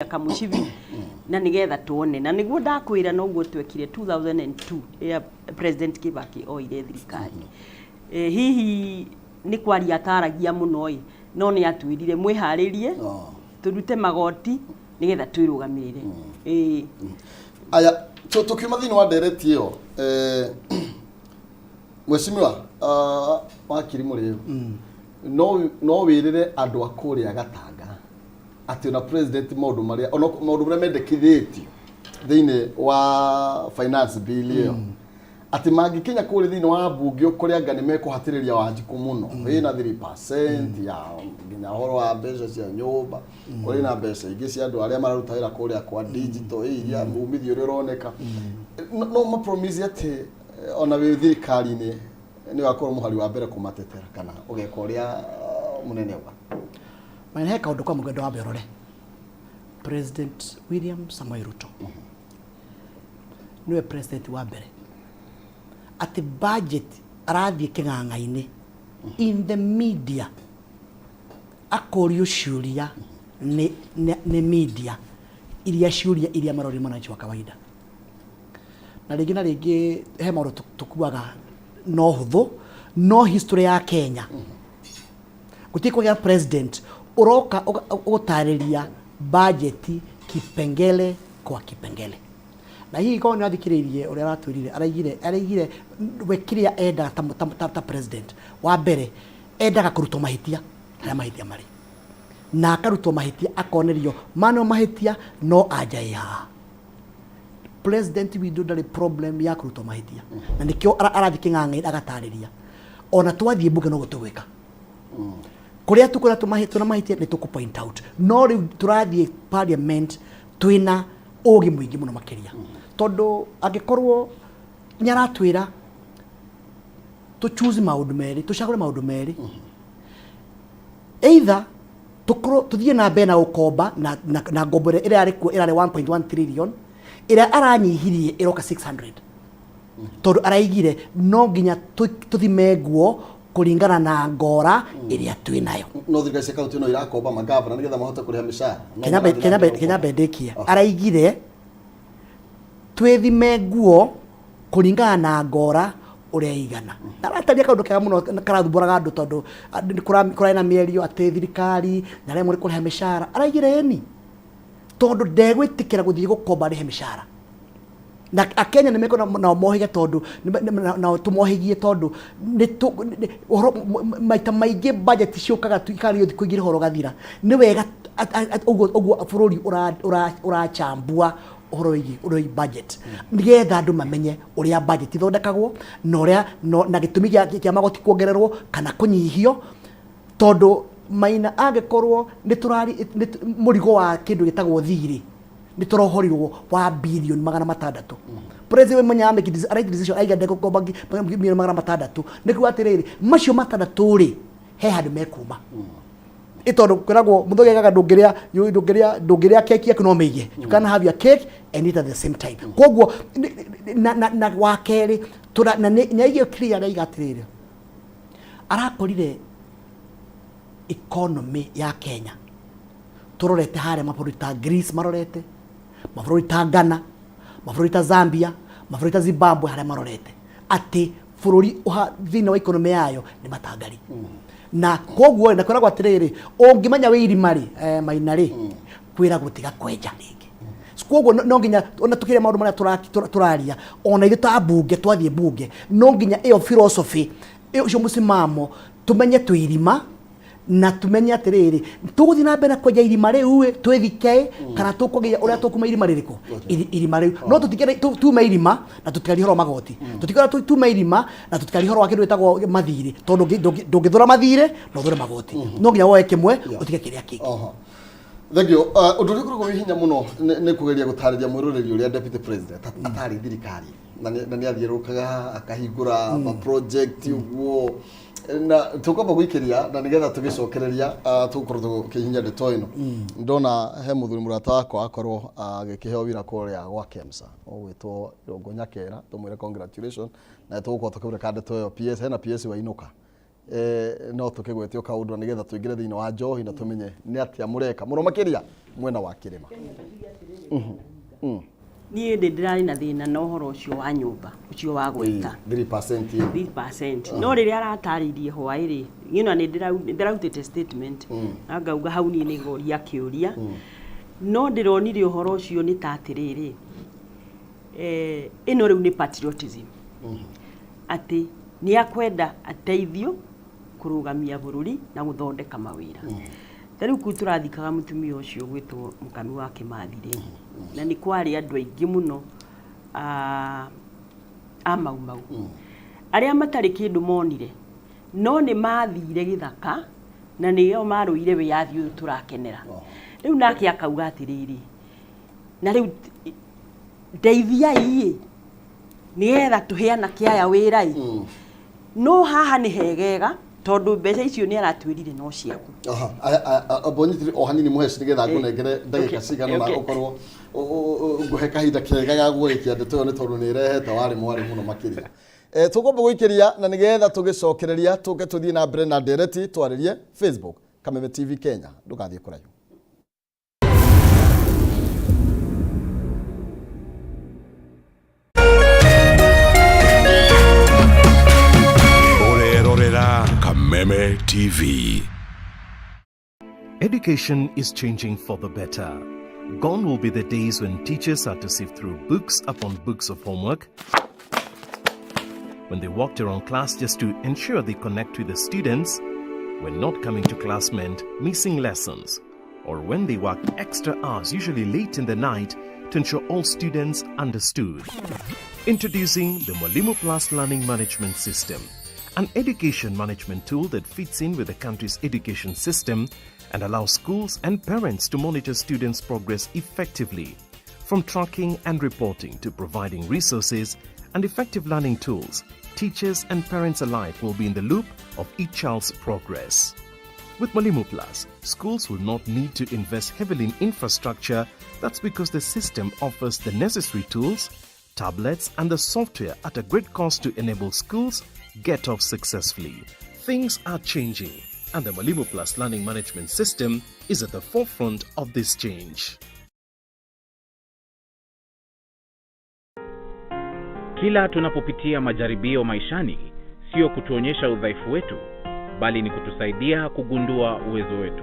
Kamushivi na nigetha tuone na niguo ndakwira no guo twekire 2002 ya President Kibaki oire thirikari hihi ni kwaria ataragia muno no ni atwirire mwiharirie turute magoti nigetha twirugamirire aya tukiuma thini wa direct iyo mweshimiwa wakiri muri no wirire andu akuria gatanga ati na president modu maria modu maria mendekithitio thiini wa finance bill iyo ati magikinya kuri thiini wa bunge ukuria ngani mekuhatiriria wanjiku muno ina 3% ya nginya horo wa mbeca cia nyumba kuri na mbeca ingi cia andu aria mararutahira kuria kwa digital iria umithio uri uroneka no ma promise ati ona we thirikari ni wakoro muhari wa mbere kumatetera kana ugeka uria munene wa Maana heka undu kwa mugendo wa berore President William Samoei Ruto niwe president wa mbere ati budget arathie king'ang'aini in the media akorio shuria ne media iria shuria iria marori mwananchi wa kawaida na rĩngĩ he maũndũ tukuaga no huthu no history ya Kenya gutiko ya president uroka utariria budget kipengele kwa kipengele na hii iko ni athikiririe uri aratwirire araigire wekiria enda ta president wa mbere endaga kurutwo mahitia haria mahitia mari na akarutwo mahitia akonerio mano mahitia no ajaya president we do the problem ya kurutwo mahitia na nikio arathiking'ang'ai agatariria ona twathie mbuge no gutwika kuria tukora tumahituna mahitia ni tuku point out no ri turathie parliament twina ugi mwingi muno makiria tondu angikorwo nyaratwira to choose maundu meri tucagure maundu meri either tukro tuthie na mbere na ukomba na ngombore ira arikuo irare 1.1 trillion ira aranyihirie iroka 600 tondu araigire no nginya tuthime guo kuringana na ngora iria twinayo no thirikari kaunti no irakomba magavana nigetha mahote kuriha mishara Kenya bendekia araigire twithime guo kuringana na ngora uria igana arataria kaundu kega muno karathumburaga andu tondu kurai na mierio ati thirikari na ria muri kuriha mishara araigire ni tondu ndegwitikira guthie gukomba rihe mishara na akenya ni meko na mohige tondu na tumohigie tondu ni maita maige budget ciukaga tuikari yothi kuigire horo gathira ni wega uguo bururi urachambua horo igi budget nigetha andu mamenye uria budget ithondekagwo na uria na gitumi kia magoti kuongererwo kana kunyihio tondu maina angekorwo ni turari murigo wa kindu gitagwo thiri ni torohorirwo wa billion 600 president manyame right decision aiga ndeko ko bangi 600 nikuwa atiriri macio matandatu ri he handu mekuma itondo kwiragwo muthoge gaga ndungiria keki yaku no meige you can have your cake and eat at the same time kogwo na wakeri tura na nyaige clear aiga atiriri arakorire economy ya Kenya turorete hare mabũrũri ta Greece marorete mabũrũri ta Ghana mabũrũri ta Zambia mabũrũri ta Zimbabwe hare marorete ati bũrũri thina wa economy yayo ni matangari na kogwo na kwiragwo atiriri ungimanya wi irimari mainari kwira gutiga kwenja ringi kogwo no nginya ona tukire maundu maria turaria ona ithu ta bunge twathie bunge no nginya iyo philosophy iyo musimamo tumenye twirima na tumenya atiriri tuguthi na mbere kwenja irima riu twithike kana tukugia uria tukuma irima ririko irima riu no tutikere tume irima na tutikari horo magoti tutikara tume irima na tutikari horo wa kindu etagwo mathiri tondu ndungithura mathire no thura magoti no nginya woe kimwe utike kiria kingi thank you undu uri kurugo hinya muno ni kugeria gutariria mwiroreri uria deputy president atari thirikari na ni athirukaga akahingura project uguo na tukomba gwikiria na nigetha tugicokereria tukorwo tukihinya ndeto ino ndona he muthuri murata wako akorwo agikiheo wira kuria gwa KEMSA ogwitwo Rongonya Kera tumwire congratulations na tugukorwo tukibura kande toyo PS hena PS wa inuka no tukigwetio kaundu nigetha tuingire thiini wa njohi na tumenye ni atia mureka muno makiria mwena wa kirima niä ndä ndä rarä na thä na na å horo å cio wa nyå mba å cio wa gwäka 3%. No rä rä a aratarä irie hwaä rä ä no nä ndä rautä te statement na ngauga hau niä nä goria kä å ria no ndä ronire å horo å cio nä ta atä rä rä ä no rä u nä patriotism atä nä akwenda ateithio kå rå gamia bå rå ri na gå thondeka mawä ra ta rä u kå tå rathikaga må tumia å cio gwä two må kami wa kä mathi rä na nä kwarä andå aingä må no a maumau arä a matarä kä ndå monire no nä mathire gä thaka na nä o marå ire wä yathi å yå tå rakenera rä u nake akauga atä rä rä na rä u ndeithiai nä getha tå heana kä aya wä ra no haha nä hegega tondå mbeca icio nä aratwä rire no ciaku mbonyitire o hanini muheci nä getha ngå nengere ndagä cigana na å korwo ngå he kahinda kega ga gå gä kia ndeto ä yo nä tondå nä rehete warä mwarä må no makä ria tå ngombe gå ikä ria na nä getha tå gä cokereria tå ke tå thiä na mbere na ndereti twarä rie Facebook Kameme TV Kenya ndå gathiä kå raihu. Kameme TV. Education is changing for the better. Gone will be the days when teachers had to sift through books upon books of homework, when they walked around class just to ensure they connect with the students, when not coming to class meant missing lessons, or when they worked extra hours, usually late in the night, to ensure all students understood. Introducing the Mwalimu Plus Learning Management System, an education management tool that fits in with the country's education system and allows schools and parents to monitor students' progress effectively. From tracking and reporting to providing resources and effective learning tools, teachers and parents alike will be in the loop of each child's progress. With Mwalimu Plus, schools will not need to invest heavily in infrastructure. That's because the system offers the necessary tools, tablets and the software at a great cost to enable schools get off successfully. Things are changing, and the Mwalimu Plus Learning Management System is at the forefront of this change. Kila tunapopitia majaribio maishani, sio kutuonyesha udhaifu wetu, bali ni kutusaidia kugundua uwezo wetu.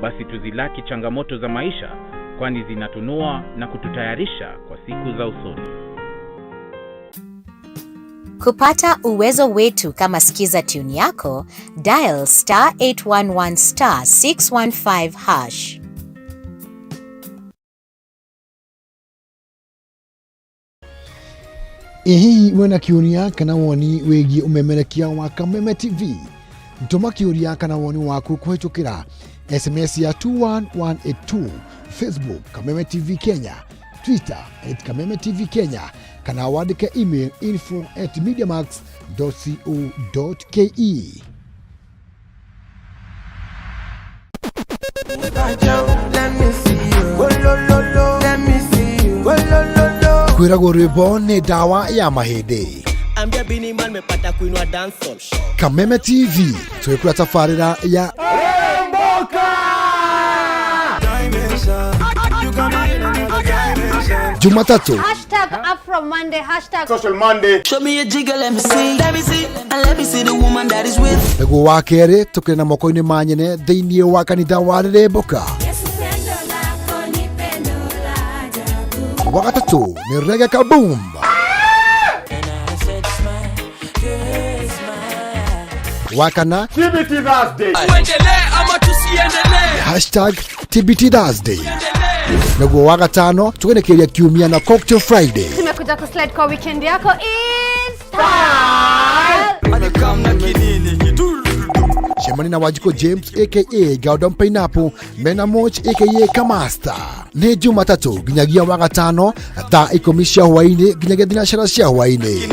Basi tuzilaki changamoto za maisha, kwani zinatunua na kututayarisha kwa siku za usoni. Kupata uwezo wetu kama skiza tune yako, dial *811 *615#. Hihi wena kiuria kana woni wigi umemerekia wa Kameme TV? Ntuma kiuria kana woni waku kuhitukira SMS ya 21182, Facebook Kameme TV Kenya, Twitter @Kameme TV Kenya, kana wandike email info@mediamax.co.ke. Kwiragwo rwimbo ni dawa ya mahindi. Kameme TV twikura tafarira ya Jumatatu #AfroMonday #Social Monday. Show me a jigger, let me see, and let me see the woman that is with. Ego wa kere tukina moko-ini manyene thiini wa kanitha wa Riremboka. Wa gatatu ni Reggae Kaboom. Wa kana TBT Thursday. #TBT Thursday. Naguo wa gatano tugenekeria kiumia na Cocktail Friday. Tumekuja kuslide kwa weekend yako in style. Shemani na Wajiko James aka Gordon Pineapple, Mena Moch aka Kamasta. Ni Jumatatu ginyagia wa gatano thaa 10 cia hwaini ginyagia thinacara cia hwaini.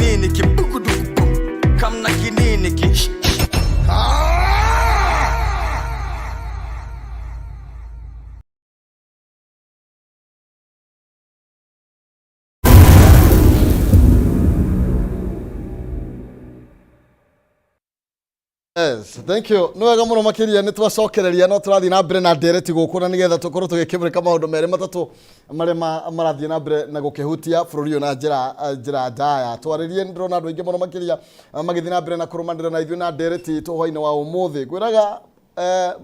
Yes, thank you. No wega muno makiria ni twacokereria no turathi na mbere na ndereti guku na nigetha tukorwo tugikimurika maundu mere matatu maria marathie na mbere na gukihutia bururi na njira ndaya twaririe ndrona andu aingi muno makiria magithie na mbere na kurumanira na ithuĩ na ndereti tuhoi-inĩ wa umuthi gwiraga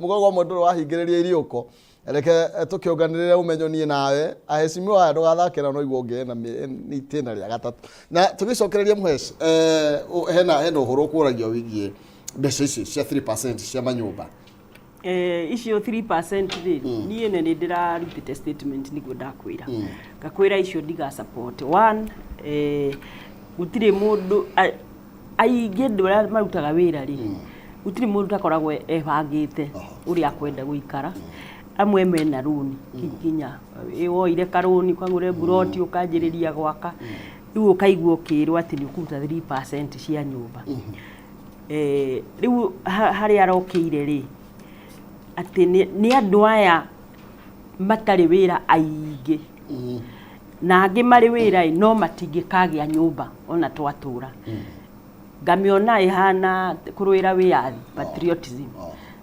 mugogo omwe ndũrĩ wahingĩrĩria iriuko reke tukionganĩrĩre umenyo niĩ nawe aheshimiwa aya ndũgathakĩra no igua ũngĩe na itĩna rĩa gatatũ na tũgĩcokereria mũheci hena ũhoro ũkũragio wĩgiĩ mbeca ici cia 3% cia manyũmba icio 3% rĩ niĩ nĩ ndĩrarutĩte statement nĩguo ndakwĩra ngakwĩra icio ndiga support one gũtirĩ mũndũ aingĩ andũ arĩa marutaga wĩra rĩ gũtirĩ mũndũ takoragwo ebangĩte ũrĩa akwenda gũikara amwe mena rũni kinya woire karũni kwagũre buroti ũkanjĩrĩria gwaka rĩu ũkaigua ũkĩrwo atĩ nĩ ũkũruta 3% cia nyũmba rĩu harĩa arokĩire rĩ atĩ nĩ andũ aya matarĩ wĩra aingĩ na angĩ marĩ wĩra no matingĩkagĩa nyũmba ona twatũra ngamĩona ĩhana kũrũĩra wĩyathi patriotism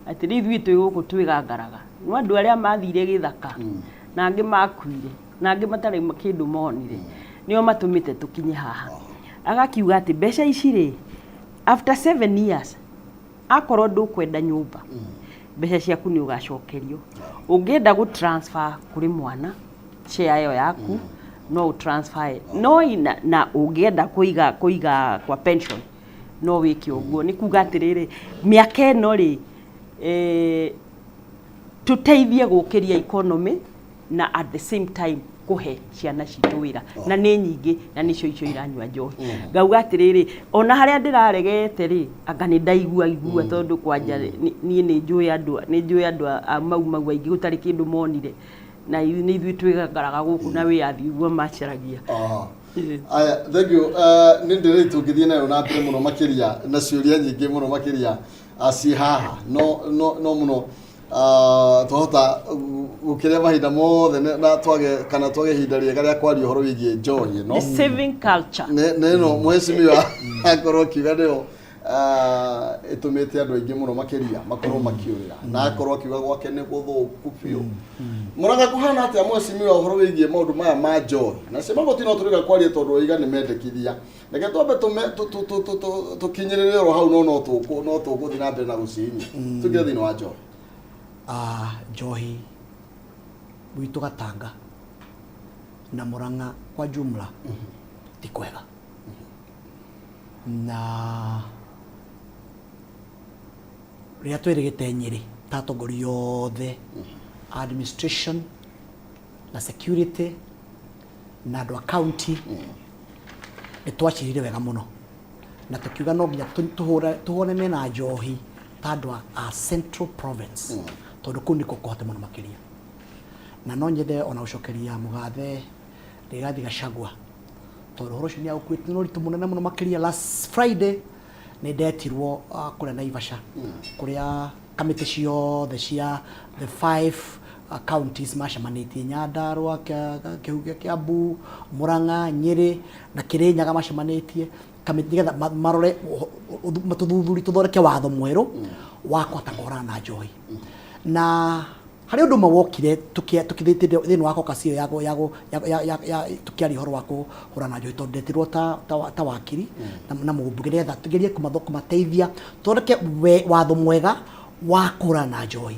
atĩ rĩu ithuĩ twĩ gũkũ twĩgangaraga no andũ arĩa mathire gĩthaka na angĩ makuire na angĩ matarĩ kĩndũ monire nĩo matũmĩte tũkinye haha agakiuga atĩ mbeca ici rĩ after 7 years akorwo ndũkwenda nyũmba mbeca ciaku nĩ ũgacokerio ũngĩenda gũ transfer kũrĩ mwana share ĩyo yaku no transfer no na ũngĩenda kũiga kwa pension no wĩke ũguo nĩ kuga atĩrĩrĩ mĩaka ĩno rĩ tũteithie gũkĩria economy na at the same time kuhe ciana citũ wĩra na nĩ nyingĩ na nĩcio icio iranyua njohi ngauga atĩrĩrĩ ona harĩa ndĩraregete rĩ anga nĩ ndaigua tondũ kwanja niĩ nĩ njũĩ andũ mau aingĩ gũtarĩ kĩndũ monire na nĩ ithuĩ twĩgangaraga gũkũ na wĩyathi ũguo macaragia aya thank you nĩ ndĩrĩ tũngĩthiĩ nayo na mbere mũno makiria na ciũria nyingĩ mũno makiria aci haha no mũno tuhota gukiria mahinda mothe na twage hinda rĩega rĩa kwaria ũhoro wĩgiĩ njohi no saving culture no mwecimiwa akorwo kiuga nĩyo itumite andu aingi muno makiria makorwo makiurira na akorwo akiuga gwake nĩ gũthũku biũ mũraga kuhana atĩa mwecimiwa ũhoro wĩgiĩ maũndũ maya ma njohi na cia magoti no tũrĩga kwaria tondũ oiga nĩ mendekithia reke twambe tũkinyĩrĩre oro hau no tũgũthiĩ na mbere na gũcinya tũkire thĩinĩ wa njohi njohi gwitũ Gatanga na Murang'a kwa jumla ti kwega na rĩrĩa twĩrĩgĩte Nyĩrĩ tatongori yothe administration na security na andũ a county nĩ twacirire wega mũno na tũkiuga no nginya tũhũrane na njohi ta andũ a Central Province tondũ kũu nĩkuo kũhote mũno makĩria na no nyende ona gũcokeria mũgathe Rigathi Gachagua tondũ ũhoro ũcio nĩ agũkuĩte na ũritũ mũnene mũno makĩria last Friday nĩ ndetirwo kũrĩa Naivasha kũrĩa kamĩtĩ ciothe cia the 5 counties macemanĩtie Nyandarua, Kiambu, Murang'a, Nyĩrĩ na Kĩrĩnyaga macemanĩtie nĩgetha marore matũthuthuri tũthondeke watho mwerũ wa kũhota kũhũrana na njohi na harĩ ũndũ ũmwe wokire tũkithĩtie thĩinĩ wa kokasi ya tũkĩaria ũhoro wa kũhũrana na njohi tondũ ndetirwo ta wakiri na mũmbunge nĩgetha tũgerie kũmateithia tũthondeke watho mwega wa kũhũrana na njohi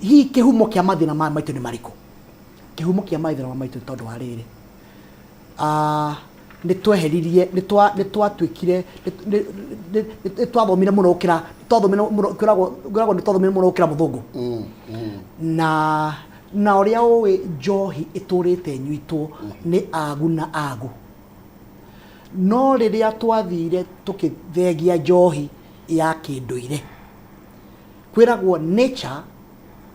hihi kĩhumo kĩa mathĩna maya maitũ nĩ marĩkũ kĩhumo kĩa mathĩna maitũ tondũ wa rĩrĩ nĩ tweheririe nĩ twatuĩkire nĩ twathomire mũno gũkĩra gũkĩra mũthũngũ na ũrĩa ũĩ njohi ĩtũrĩte nyuitwo nĩ agu na agu no rĩrĩa twathire tũkĩthegia njohi ya kĩndũire kwĩragwo nature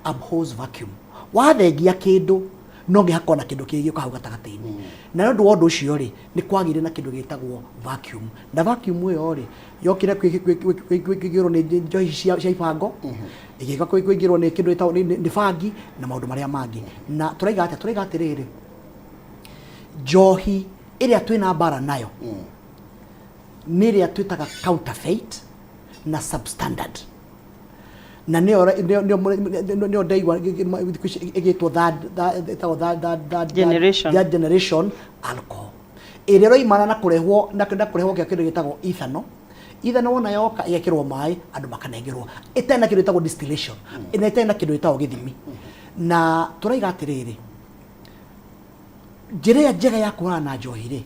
abhors vacuum wathengia kĩndũ no ngĩhakwo na kĩndũ kĩngĩ hau gatagatĩ-inĩ na nĩ ũndũ wa ũndũ ũcio rĩ nĩ kwagire na kĩndũ gĩtagwo vacuum na vacuum ĩyo rĩ yokire kwĩgĩrwo nĩ njohi cia ibango ĩgĩka kwĩgĩrwo nĩ kĩndũ gĩtagwo nĩ bangi na maũndũ marĩa mangĩ na tũraiga atĩrĩrĩ njohi ĩrĩa twĩna mbara nayo nĩ ĩrĩa twĩtaga counterfeit na substandard na nio ndaigua igitwo that generation alcohol irero imana na kurehwo kia kindu gitagwo ithano wona yoka igekirwo mai andu makanengerwo itena kindu gitagwo distillation itena kindu gitagwo githimi na turaiga atiriri njira njega ya kurana na njohi ri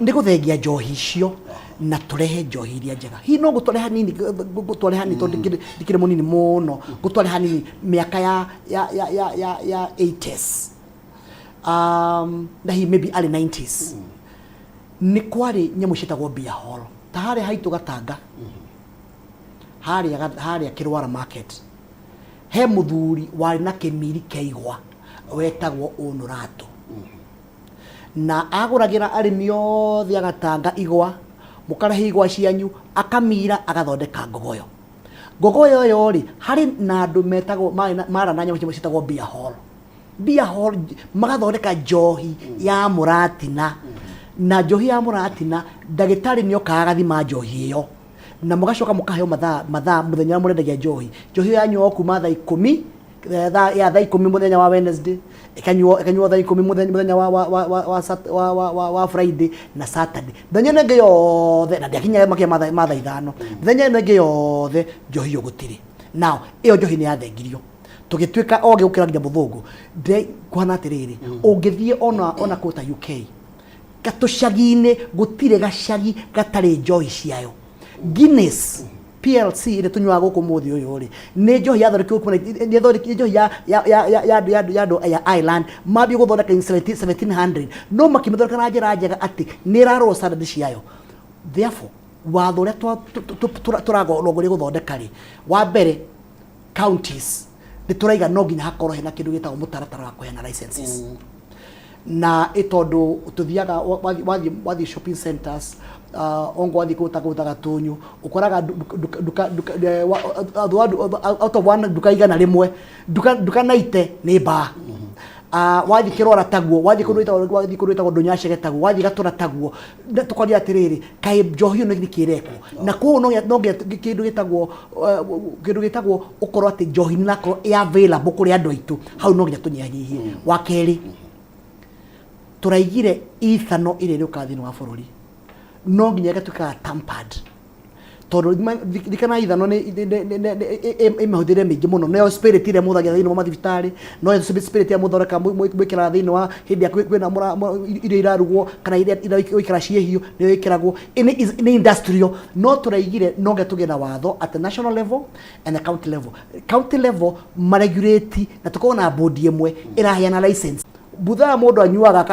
ni guthengia njohi icio na turehe njohi iria njega hi no gutware hanini tondu ndikire munini muno gutware hanini miaka ya 80s na hi maybe early 90s ni kwari nyamu citagwo beer hall ta hari haitu Gatanga hari Kirwara market he muthuri wari na kimiri keigwa wetagwo Onurato na aguragira arimi othe Gatanga igwa mukarehe igwa cianyu akamira agathondeka ngogoyo yo ri hari na andu metagwo mara na nyamu citagwo beer hall magathondeka njohi ya muratina na njohi ya muratina ndagitari nio kagathima njohi iyo na mugacoka mukaheo mathaa muthenya murendagia njohi yanyu kuma thaa 10 thaa 10 muthenya wa Wednesday ikanyuo thaa 10 muthenya wa Friday na Saturday thenya nenge yothe na ndiakinya makia mathaa 5 thenya nenge yothe njohi yo gutiri now iyo njohi ni yathengirio tugitwika oge ukira nginya muthungu de kwana atiriri ungithie ona kota UK gatucagi-ini gutire gacagi gatari njohi ciayo Guinness PLC ile tunywa guku muthi uyu ri ni njohi yathondekirwo kuma ni njohi ya Ireland mabi guthondeka in 1700 no makimithondeka na njira njega ati ni raro standard ciayo therefore watho uria turagorogori guthondeka ri wa mbere counties ni turaiga no nginya hakorwo hena kindu gitagwo mutaratara wa kuheana licenses na itondu tuthiaga wathi shopping centers ongo wathi kuta gatunyu ukoraga out of one duka igana rimwe duka naite ni ba wathi Kirwara taguo wathi kundu Ndonyacege taguo wathi Gatura taguo tukoria atiriri kai njohi no nikirekwo na kuo no kindu gitagwo ukorwo ati njohi nako ya available kuri andu aitu hau no nginya tunyihanyihie wa keri turaigire ithano ire ruka thini wa bururi no nginya gatuka tampered tondu dikana ithano ni imehudire mingi muno no spirit ire muthagia thini wa mathibitari no spirit ya muthoreka mwikira thini wa hindi ya kwina ire irarugwo kana ire ikira ciehio ni ikiragwo ni industrial no turaigire no ngetuge na watho at the national level and the county level maregulate na tukona board imwe iraheana license butha mundu anyuaga